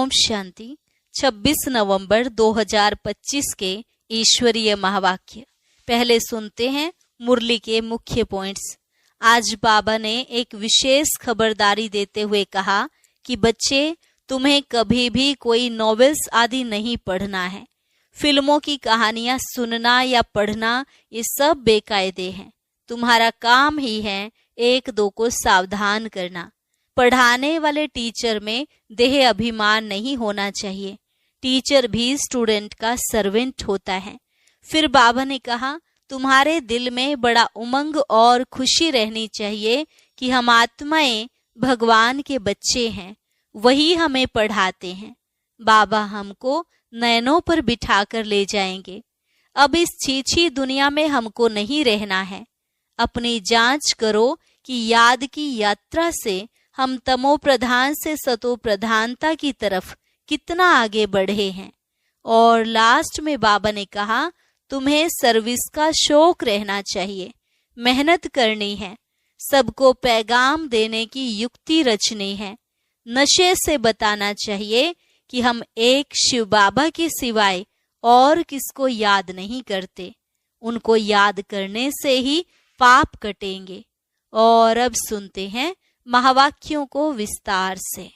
ओम शांति। 26 नवंबर 2025 के ईश्वरीय महावाक्य। पहले सुनते हैं मुरली के मुख्य पॉइंट्स। आज बाबा ने एक विशेष खबरदारी देते हुए कहा कि बच्चे, तुम्हें कभी भी कोई नॉवेल्स आदि नहीं पढ़ना है। फिल्मों की कहानियां सुनना या पढ़ना ये सब बेकायदे हैं। तुम्हारा काम ही है एक दो को सावधान करना। पढ़ाने वाले टीचर में देह अभिमान नहीं होना चाहिए। टीचर भी स्टूडेंट का सर्वेंट होता है। फिर बाबा ने कहा, तुम्हारे दिल में बड़ा उमंग और खुशी रहनी चाहिए कि हम आत्माएं भगवान के बच्चे हैं, वही हमें पढ़ाते हैं। बाबा हमको नैनों पर बिठाकर ले जाएंगे। अब इस छीछी दुनिया में हमको नहीं रहना है। अपनी जांच करो कि याद की यात्रा से हम तमो प्रधान से सतो प्रधानता की तरफ कितना आगे बढ़े हैं। और लास्ट में बाबा ने कहा, तुम्हें सर्विस का शौक रहना चाहिए, मेहनत करनी है, सबको पैगाम देने की युक्ति रचनी है। नशे से बताना चाहिए कि हम एक शिव बाबा के सिवाय और किसको याद नहीं करते। उनको याद करने से ही पाप कटेंगे। और अब सुनते हैं महावाक्यों को विस्तार से।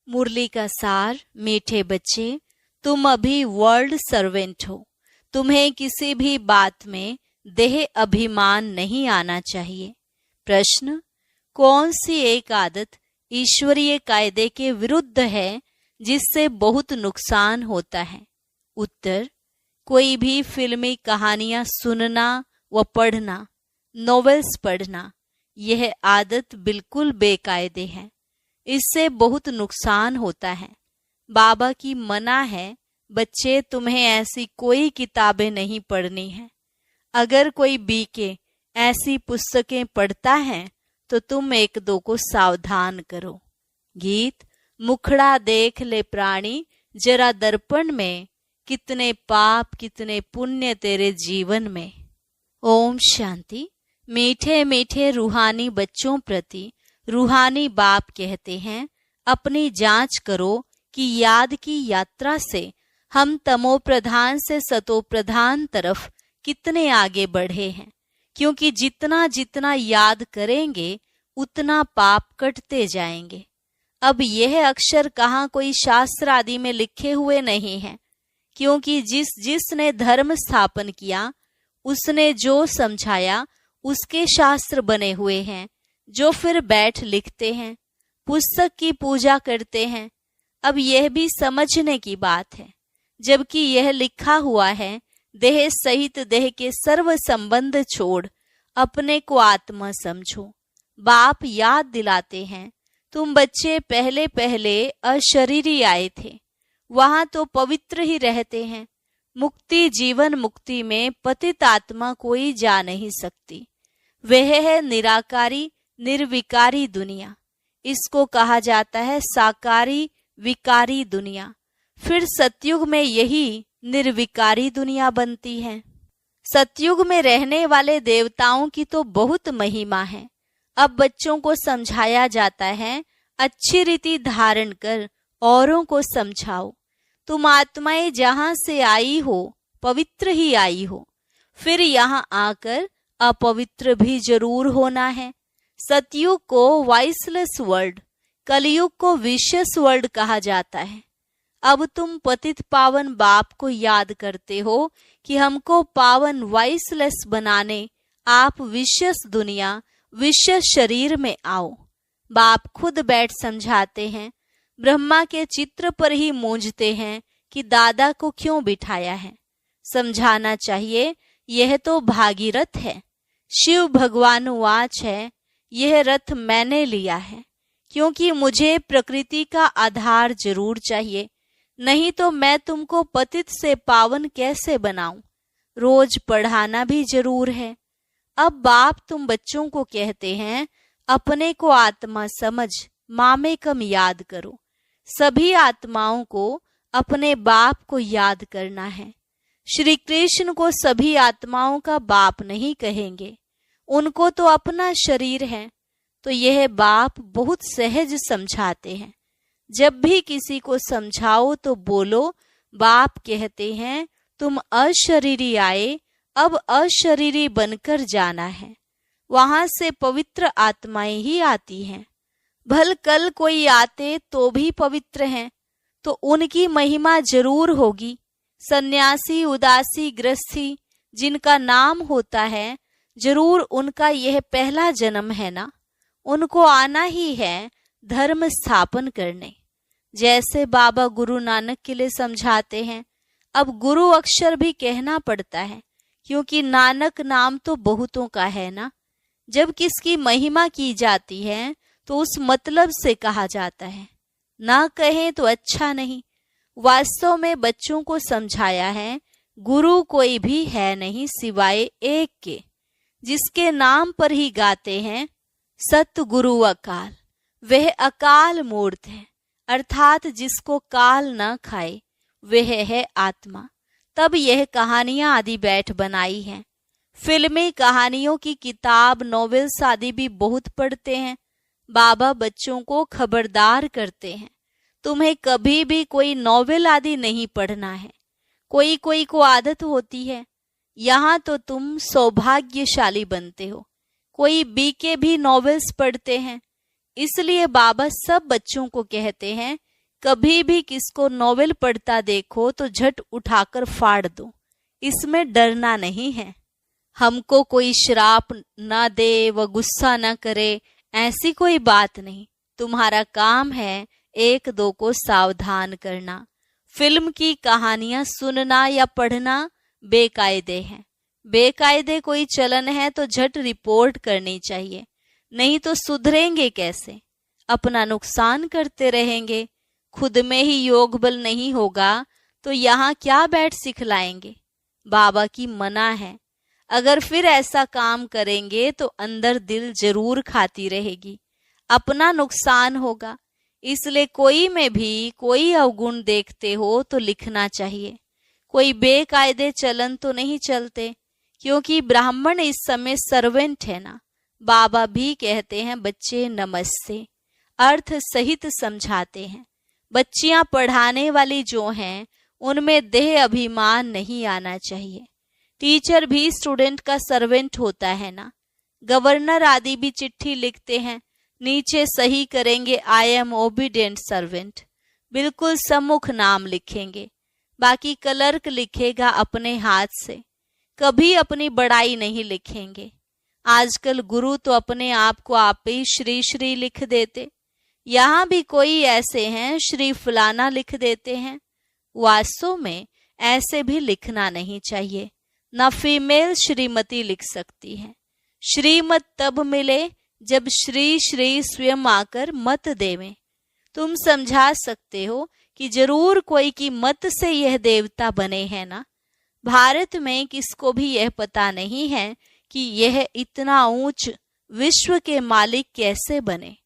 मुरली का सार। मीठे बच्चे, तुम अभी वर्ल्ड सर्वेंट हो। तुम्हें किसी भी बात में देह अभिमान नहीं आना चाहिए। प्रश्न, कौन सी एक आदत ईश्वरीय कायदे के विरुद्ध है जिससे बहुत नुकसान होता है? उत्तर, कोई भी फिल्मी कहानियां सुनना व पढ़ना, नॉवेल्स पढ़ना, यह आदत बिल्कुल बेकायदे है। इससे बहुत नुकसान होता है। बाबा की मना है, बच्चे तुम्हें ऐसी कोई किताबें नहीं पढ़नी है। अगर कोई बीके ऐसी पुस्तकें पढ़ता है तो तुम एक दो को सावधान करो। गीत, मुखड़ा देख ले प्राणी जरा दर्पण में, कितने पाप कितने पुण्य तेरे जीवन में। ओम शांति। मीठे मीठे रूहानी बच्चों प्रति रूहानी बाप कहते हैं, अपनी जांच करो कि याद की यात्रा से हम तमो प्रधान से सतो प्रधान तरफ कितने आगे बढ़े हैं। क्योंकि जितना जितना याद करेंगे उतना पाप कटते जाएंगे। अब यह अक्षर कहाँ कोई शास्त्र आदि में लिखे हुए नहीं हैं, क्योंकि जिसने धर्म स्थापन किया उसने जो समझाया उसके शास्त्र बने हुए हैं, जो फिर बैठ लिखते हैं, पुस्तक की पूजा करते हैं। अब यह भी समझने की बात है, जबकि यह लिखा हुआ है, देह सहित देह के सर्व संबंध छोड़ अपने को आत्मा समझो। बाप याद दिलाते हैं, तुम बच्चे पहले पहले अशरीरी आए थे, वहां तो पवित्र ही रहते हैं। मुक्ति जीवन मुक्ति में पतित आत्मा कोई जा नहीं सकती। वह है निराकारी निर्विकारी दुनिया। इसको कहा जाता है साकारी विकारी दुनिया। फिर सतयुग में यही निर्विकारी दुनिया बनती है। सतयुग में रहने वाले देवताओं की तो बहुत महिमा है। अब बच्चों को समझाया जाता है, अच्छी रीति धारण कर औरों को समझाओ। तुम आत्माएं जहां से आई हो पवित्र ही आई हो, फिर यहां आकर अपवित्र भी जरूर होना है। सतयुग को वाइसलेस वर्ल्ड, कलयुग को विशियस वर्ल्ड कहा जाता है। अब तुम पतित पावन बाप को याद करते हो कि हमको पावन वाइसलेस बनाने आप विशियस दुनिया विशियस शरीर में आओ। बाप खुद बैठ समझाते हैं, ब्रह्मा के चित्र पर ही मूंझते हैं कि दादा को क्यों बिठाया है। समझाना चाहिए, यह तो भागीरथ है। शिव भगवान वाच है, यह रथ मैंने लिया है, क्योंकि मुझे प्रकृति का आधार जरूर चाहिए, नहीं तो मैं तुमको पतित से पावन कैसे बनाऊं। रोज पढ़ाना भी जरूर है। अब बाप तुम बच्चों को कहते हैं, अपने को आत्मा समझ मामेकम याद करो। सभी आत्माओं को अपने बाप को याद करना है। श्री कृष्ण को सभी आत्माओं का बाप नहीं कहेंगे, उनको तो अपना शरीर है। तो यह बाप बहुत सहज समझाते हैं। जब भी किसी को समझाओ तो बोलो, बाप कहते हैं तुम अशरीरी आए, अब अशरीरी बनकर जाना है। वहां से पवित्र आत्माएं ही आती हैं। भल कल कोई आते तो भी पवित्र हैं, तो उनकी महिमा जरूर होगी। सन्यासी, उदासी, गृहस्थी जिनका नाम होता है, जरूर उनका यह पहला जन्म है ना। उनको आना ही है धर्म स्थापन करने। जैसे बाबा गुरु नानक के लिए समझाते हैं, अब गुरु अक्षर भी कहना पड़ता है, क्योंकि नानक नाम तो बहुतों का है ना। जब किसकी महिमा की जाती है तो उस मतलब से कहा जाता है, ना कहें तो अच्छा नहीं। वास्तव में बच्चों को समझाया है, गुरु कोई भी है नहीं सिवाय एक के, जिसके नाम पर ही गाते हैं सतगुरु अकाल। वह अकाल मूर्त है, अर्थात जिसको काल न खाए, वह है आत्मा। तब यह कहानियां आदि बैठ बनाई हैं। फिल्मी कहानियों की किताब, नॉवेल्स आदि भी बहुत पढ़ते हैं। बाबा बच्चों को खबरदार करते हैं, तुम्हें कभी भी कोई नॉवेल आदि नहीं पढ़ना है। कोई कोई को आदत होती है, यहाँ तो तुम सौभाग्यशाली बनते हो। कोई बीके भी नॉवेल्स पढ़ते हैं। इसलिए बाबा सब बच्चों को कहते हैं, कभी भी किसको नॉवेल पढ़ता देखो तो झट उठाकर फाड़ दो, इसमें डरना नहीं है। हमको कोई श्राप ना दे व गुस्सा ना करे, ऐसी कोई बात नहीं। तुम्हारा काम है एक दो को सावधान करना। फिल्म की कहानियां सुनना या पढ़ना बेकायदे हैं। बेकायदे कोई चलन है तो झट रिपोर्ट करनी चाहिए, नहीं तो सुधरेंगे कैसे? अपना नुकसान करते रहेंगे। खुद में ही योग बल नहीं होगा तो यहाँ क्या बैठ सिखलाएंगे? बाबा की मना है। अगर फिर ऐसा काम करेंगे तो अंदर दिल जरूर खाती रहेगी, अपना नुकसान होगा। इसलिए कोई में भी कोई अवगुण देखते हो तो लिखना चाहिए। कोई बेकायदे चलन तो नहीं चलते, क्योंकि ब्राह्मण इस समय सर्वेंट है ना। बाबा भी कहते हैं बच्चे नमस्ते, अर्थ सहित समझाते हैं। बच्चियां पढ़ाने वाली जो हैं उनमें देह अभिमान नहीं आना चाहिए। टीचर भी स्टूडेंट का सर्वेंट होता है ना। गवर्नर आदि भी चिट्ठी लिखते हैं, नीचे सही करेंगे आई एम ओबीडिएंट सर्वेंट, बिल्कुल सम्मुख नाम लिखेंगे। बाकी क्लर्क लिखेगा अपने हाथ से, कभी अपनी बड़ाई नहीं लिखेंगे। आजकल गुरु तो अपने आप को आप ही श्री श्री लिख देते। यहाँ भी कोई ऐसे हैं श्री फलाना लिख देते हैं। वास्तव में ऐसे भी लिखना नहीं चाहिए। न फीमेल श्रीमती लिख सकती है। श्रीमत तब मिले जब श्री श्री स्वयं आकर मत देवें। तुम समझा सकते हो कि जरूर कोई की मत से यह देवता बने हैं ना। भारत में किसको भी यह पता नहीं है कि यह इतना ऊंच विश्व के मालिक कैसे बने।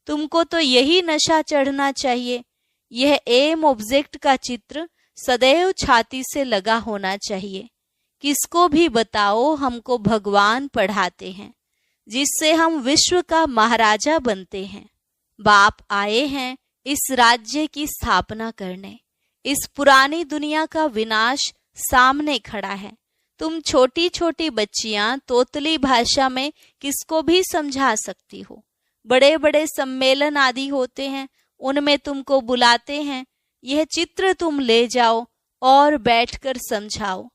तुमको तो यही नशा चढ़ना चाहिए। यह एम ऑब्जेक्ट का चित्र सदैव छाती से लगा होना चाहिए। किसको भी बताओ हमको भगवान पढ़ाते हैं, जिससे हम विश्व का महाराजा बनते हैं। बाप आए हैं इस राज्य की स्थापना करने। इस पुरानी दुनिया का विनाश सामने खड़ा है। तुम छोटी छोटी बच्चियां तोतली भाषा में किसको भी समझा सकती हो। बड़े बड़े सम्मेलन आदि होते हैं, उनमें तुमको बुलाते हैं, यह चित्र तुम ले जाओ और बैठकर समझाओ।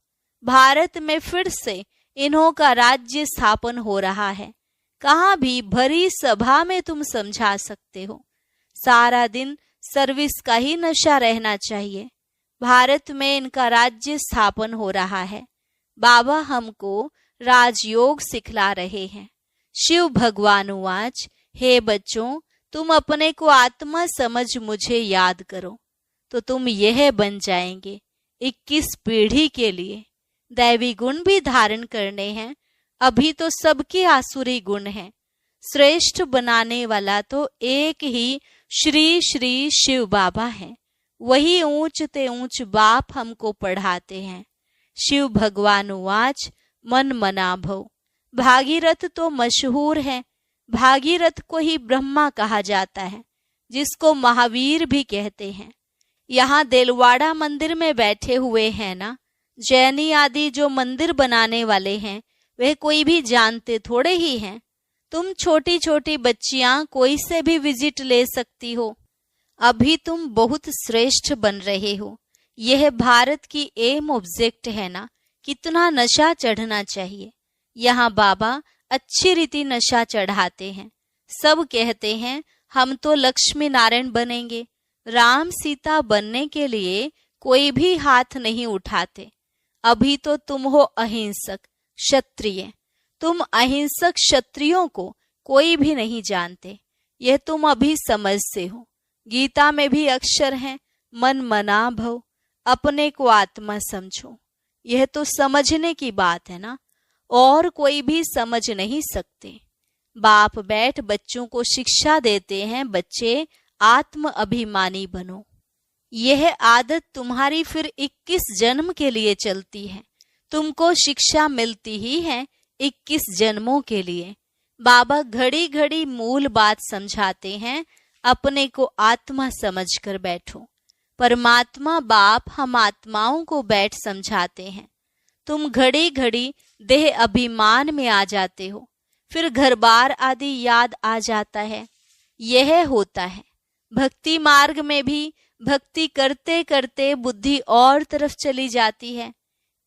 भारत में फिर से इन्हों का राज्य स्थापन हो रहा है। कहाँ भी भरी सभा में तुम समझा सकते हो। सारा दिन सर्विस का ही नशा रहना चाहिए। भारत में इनका राज्य स्थापन हो रहा है। बाबा हमको राजयोग सिखला रहे हैं। शिव भगवान उवाच, हे बच्चों, तुम अपने को आत्मा समझ मुझे याद करो तो तुम यह बन जाएंगे 21 पीढ़ी के लिए। दैवी गुण भी धारण करने हैं। अभी तो सबके आसुरी गुण हैं। श्रेष्ठ बनाने वाला तो एक ही श्री श्री शिव बाबा है। वही ऊंच ते ऊंच बाप हमको पढ़ाते हैं। शिव भगवान उवाच, मन मना भव। भागीरथ तो मशहूर है। भागीरथ को ही ब्रह्मा कहा जाता है। जिसको महावीर भी कहते हैं। यहाँ देलवाड़ा मंदिर में बैठे हुए हैं ना, जैनी आदि जो मंदिर बनाने वाले हैं, वह कोई भी जानते थोड़े ही हैं। तुम छोटी छोटी बच्चियां कोई से भी विजिट ले सकती हो। अभी तुम बहुत श्रेष्ठ बन रहे हो। यह भारत की एम ऑब्जेक्ट है ना, कितना नशा चढ़ना चाहिए। यहाँ बाबा अच्छी रीति नशा चढ़ाते हैं। सब कहते हैं हम तो लक्ष्मी नारायण बनेंगे। राम सीता बनने के लिए कोई भी हाथ नहीं उठाते। अभी तो तुम हो अहिंसक क्षत्रिय। तुम अहिंसक क्षत्रियों को कोई भी नहीं जानते। यह तुम अभी समझते हो। गीता में भी अक्षर हैं, मन मना भव, अपने को आत्मा समझो। यह तो समझने की बात है ना, और कोई भी समझ नहीं सकते। बाप बैठ बच्चों को शिक्षा देते हैं, बच्चे आत्म अभिमानी बनो। यह आदत तुम्हारी फिर 21 जन्म के लिए चलती है। तुमको शिक्षा मिलती ही है 21 जन्मों के लिए। बाबा घड़ी घड़ी मूल बात समझाते हैं, अपने को आत्मा समझकर बैठो। परमात्मा बाप हम आत्माओं को बैठ समझाते हैं। तुम घड़ी घड़ी देह अभिमान में आ जाते हो, फिर घर बार आदि याद आ जाता है। यह होता है भक्ति मार्ग में भी। भक्ति करते करते बुद्धि और तरफ चली जाती है।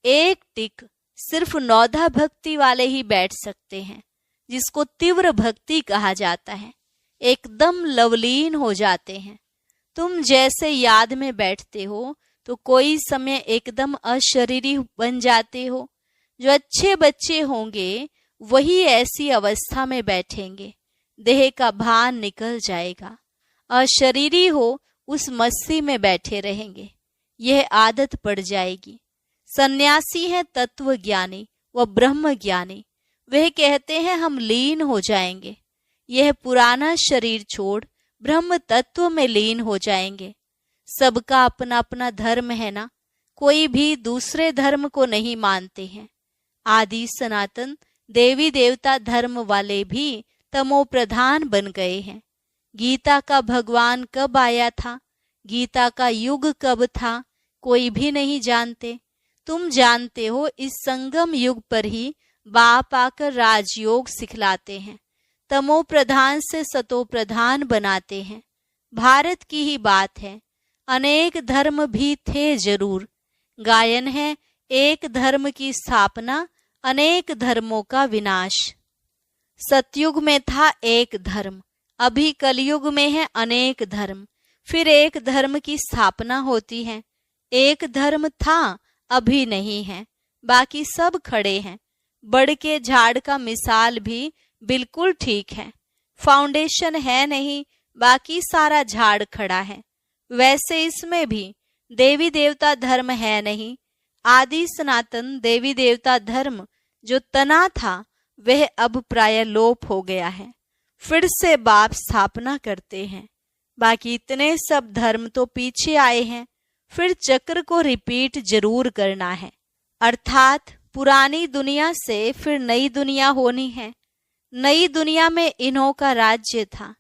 एक टिक सिर्फ नौधा भक्ति वाले ही बैठ सकते हैं, जिसको तीव्र भक्ति कहा जाता है। एकदम लवलीन हो जाते हैं। तुम जैसे याद में बैठते हो तो कोई समय एकदम अशरीरी बन जाते हो। जो अच्छे बच्चे होंगे वही ऐसी अवस्था में बैठेंगे, देह का भान निकल जाएगा। अशरीरी हो उस मस्ती में बैठे रहेंगे, यह आदत पड़ जाएगी। सन्यासी है तत्व ज्ञानी व ब्रह्म ज्ञानी, वह कहते हैं हम लीन हो जाएंगे। यह पुराना शरीर छोड़ ब्रह्म तत्व में लीन हो जाएंगे। सबका अपना अपना धर्म है ना, कोई भी दूसरे धर्म को नहीं मानते हैं। आदि सनातन देवी देवता धर्म वाले भी तमो प्रधान बन गए हैं। गीता का भगवान कब आया था, गीता का युग कब था, कोई भी नहीं जानते। तुम जानते हो इस संगम युग पर ही बाप आकर राजयोग सिखलाते हैं, तमो प्रधान से सतो प्रधान बनाते हैं। भारत की ही बात है, अनेक धर्म भी थे जरूर। गायन है एक धर्म की स्थापना, अनेक धर्मों का विनाश। सतयुग में था एक धर्म, अभी कलयुग में है अनेक धर्म। फिर एक धर्म की स्थापना होती है। एक धर्म था, अभी नहीं है, बाकी सब खड़े हैं। बड़ के झाड़ का मिसाल भी बिल्कुल ठीक है। फाउंडेशन है नहीं, बाकी सारा झाड़ खड़ा है। वैसे इसमें भी देवी देवता धर्म है नहीं। आदि सनातन देवी देवता धर्म जो तना था वह अब प्राय लोप हो गया है। फिर से बाप स्थापना करते हैं। बाकी इतने सब धर्म तो पीछे आए हैं, फिर चक्र को रिपीट जरूर करना है। अर्थात पुरानी दुनिया से फिर नई दुनिया होनी है। नई दुनिया में इन्हों का राज्य था।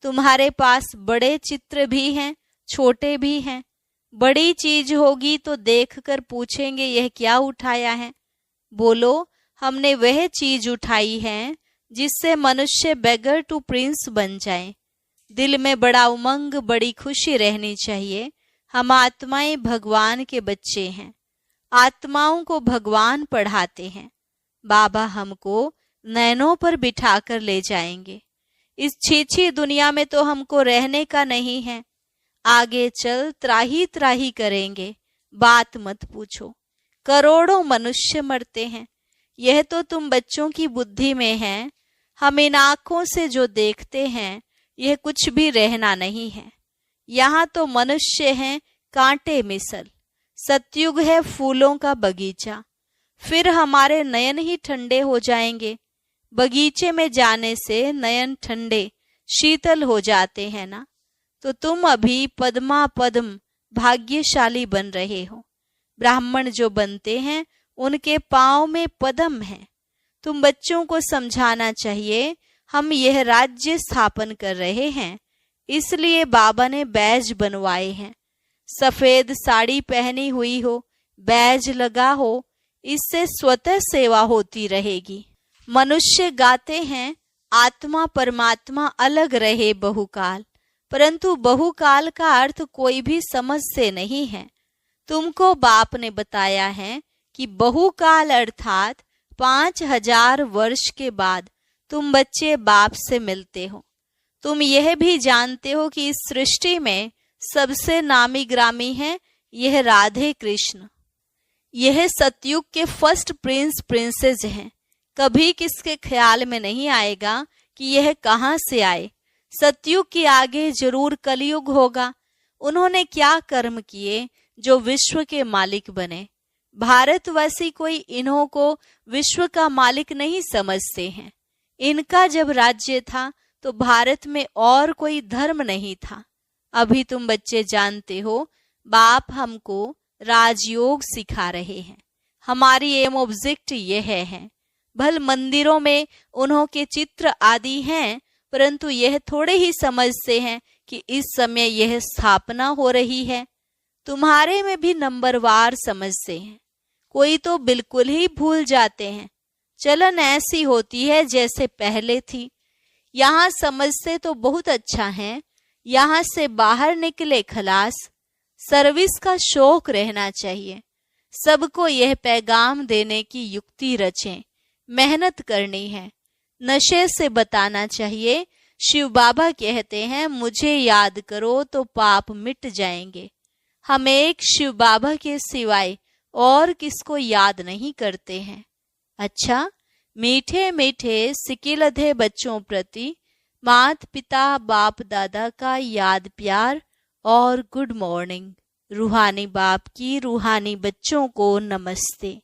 तुम्हारे पास बड़े चित्र भी हैं, छोटे भी हैं। बड़ी चीज होगी तो देखकर पूछेंगे यह क्या उठाया है। बोलो हमने वह चीज उठाई है जिससे मनुष्य बेगर टू प्रिंस बन जाए। दिल में बड़ा उमंग, बड़ी खुशी रहनी चाहिए। हम आत्माएं भगवान के बच्चे हैं, आत्माओं को भगवान पढ़ाते हैं। बाबा हमको नैनों पर बिठाकर ले जाएंगे। इस छीछी दुनिया में तो हमको रहने का नहीं है। आगे चल त्राही त्राही करेंगे, बात मत पूछो। करोड़ों मनुष्य मरते हैं, यह तो तुम बच्चों की बुद्धि में है। हम इन आंखों से जो देखते हैं यह कुछ भी रहना नहीं है। यहाँ तो मनुष्य हैं कांटे मिसल। सतयुग है फूलों का बगीचा। फिर हमारे नयन ही ठंडे हो जाएंगे। बगीचे में जाने से नयन ठंडे शीतल हो जाते हैं ना। तो तुम अभी पद्मा पद्म भाग्यशाली बन रहे हो। ब्राह्मण जो बनते हैं उनके पांव में पद्म है। तुम बच्चों को समझाना चाहिए हम यह राज्य स्थापन कर रहे हैं, इसलिए बाबा ने बैज बनवाए हैं। सफेद साड़ी पहनी हुई हो, बैज लगा हो, इससे स्वतः सेवा होती रहेगी। मनुष्य गाते हैं आत्मा परमात्मा अलग रहे बहुकाल, परंतु बहुकाल का अर्थ कोई भी समझ से नहीं है। तुमको बाप ने बताया है कि बहुकाल अर्थात 5000 वर्ष के बाद तुम बच्चे बाप से मिलते हो। तुम यह भी जानते हो कि इस सृष्टि में सबसे नामी ग्रामी है यह राधे कृष्ण। यह सतयुग के फर्स्ट प्रिंस प्रिंसेस हैं। कभी किसके ख्याल में नहीं आएगा कि यह कहां से आए। सतयुग के आगे जरूर कलयुग होगा। उन्होंने क्या कर्म किए जो विश्व के मालिक बने। भारतवासी कोई इन्हों को विश्व का मालिक नहीं समझते हैं। इनका जब राज्य था तो भारत में और कोई धर्म नहीं था। अभी तुम बच्चे जानते हो बाप हमको राजयोग सिखा रहे हैं। हमारी एम ऑब्जेक्ट यह है। भल मंदिरों में उन्हों के चित्र आदि हैं, परंतु यह थोड़े ही समझते हैं कि इस समय यह स्थापना हो रही है। तुम्हारे में भी नंबरवार समझते हैं, कोई तो बिल्कुल ही भूल जाते हैं। चलन ऐसी होती है जैसे पहले थी। यहाँ समझते तो बहुत अच्छा है, यहाँ से बाहर निकले खलास। सर्विस का शौक रहना चाहिए। सबको यह पैगाम देने की युक्ति रचें। मेहनत करनी है। नशे से बताना चाहिए। शिव बाबा कहते हैं मुझे याद करो तो पाप मिट जाएंगे। हम एक शिव बाबा के सिवाय और किसको याद नहीं करते हैं। अच्छा, मीठे मीठे सिकिलधे बच्चों प्रति मात पिता बाप दादा का याद प्यार और गुड मॉर्निंग। रूहानी बाप की रूहानी बच्चों को नमस्ते।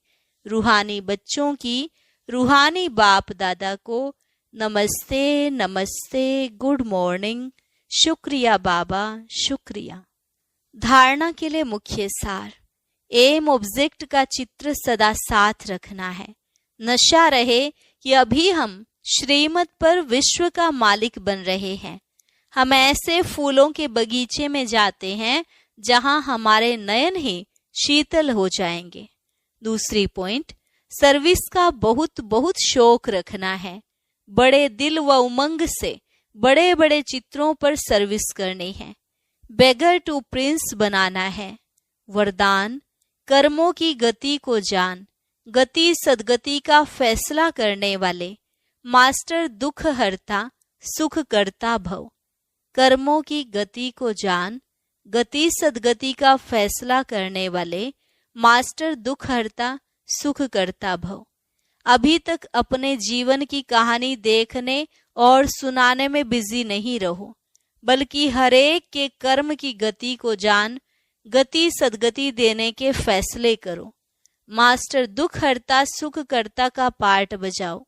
रूहानी बच्चों की रूहानी बाप दादा को नमस्ते नमस्ते, गुड मॉर्निंग। शुक्रिया बाबा, शुक्रिया। धारणा के लिए मुख्य सार। एम ऑब्जेक्ट का चित्र सदा साथ रखना है। नशा रहे कि अभी हम श्रीमत पर विश्व का मालिक बन रहे हैं। हम ऐसे फूलों के बगीचे में जाते हैं जहां हमारे नयन ही शीतल हो जाएंगे। दूसरी पॉइंट, सर्विस का बहुत बहुत शौक रखना है। बड़े दिल व उमंग से बड़े बड़े चित्रों पर सर्विस करनी है। बेगर टू प्रिंस बनाना है। वरदान, कर्मों की गति को जान, गति सदगति का फैसला करने वाले, मास्टर दुख हरता सुख करता भव। कर्मों की गति को जान, गति सदगति का फैसला करने वाले, मास्टर दुख हरता सुख करता भव। अभी तक अपने जीवन की कहानी देखने और सुनाने में बिजी नहीं रहो, बल्कि हरेक के कर्म की गति को जान, गति सदगति देने के फैसले करो। मास्टर दुख हरता सुख करता का पार्ट बजाओ।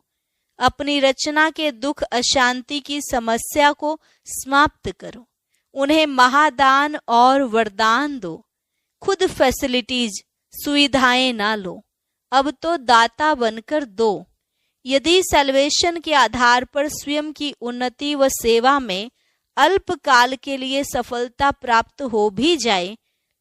अपनी रचना के दुख अशांति की समस्या को समाप्त करो। उन्हें महादान और वरदान दो। खुद फैसिलिटीज सुविधाएं ना लो, अब तो दाता बनकर दो। यदि सैल्वेशन के आधार पर स्वयं की उन्नति व सेवा में अल्पकाल के लिए सफलता प्राप्त हो भी जाए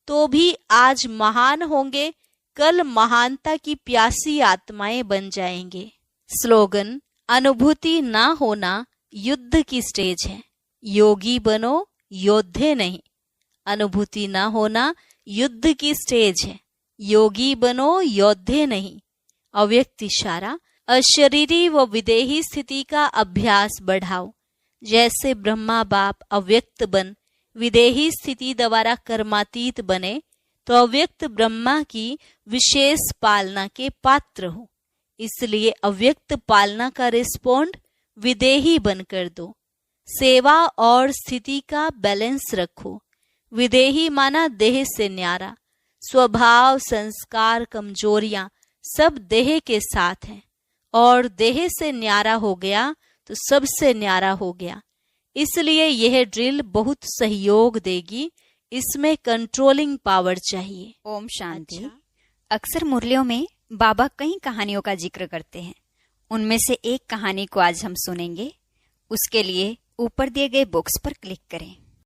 तो भी आज महान होंगे, कल महानता की प्यासी आत्माएं बन जाएंगे। स्लोगन, अनुभूति ना होना युद्ध की स्टेज है, योगी बनो योद्धे नहीं। अनुभूति ना होना युद्ध की स्टेज है, योगी बनो योद्धे नहीं। अव्यक्त इशारा, अशरीरी व विदेही स्थिति का अभ्यास बढ़ाओ। जैसे ब्रह्मा बाप अव्यक्त बन विदेही स्थिति द्वारा कर्मातीत बने, तो अव्यक्त ब्रह्मा की विशेष पालना के पात्र हो। इसलिए अव्यक्त पालना का रिस्पोंड विदेही बनकर दो। सेवा और स्थिति का बैलेंस रखो। विदेही माना देह से न्यारा। स्वभाव संस्कार कमजोरियां सब देह के साथ हैं, और देह से न्यारा हो गया तो सबसे न्यारा हो गया। इसलिए यह ड्रिल बहुत सहयोग देगी। इसमें कंट्रोलिंग पावर चाहिए। ओम शांति। अक्सर मुरलियों में बाबा कई कहानियों का जिक्र करते हैं। उनमें से एक कहानी को आज हम सुनेंगे। उसके लिए ऊपर दिए गए बॉक्स पर क्लिक करें।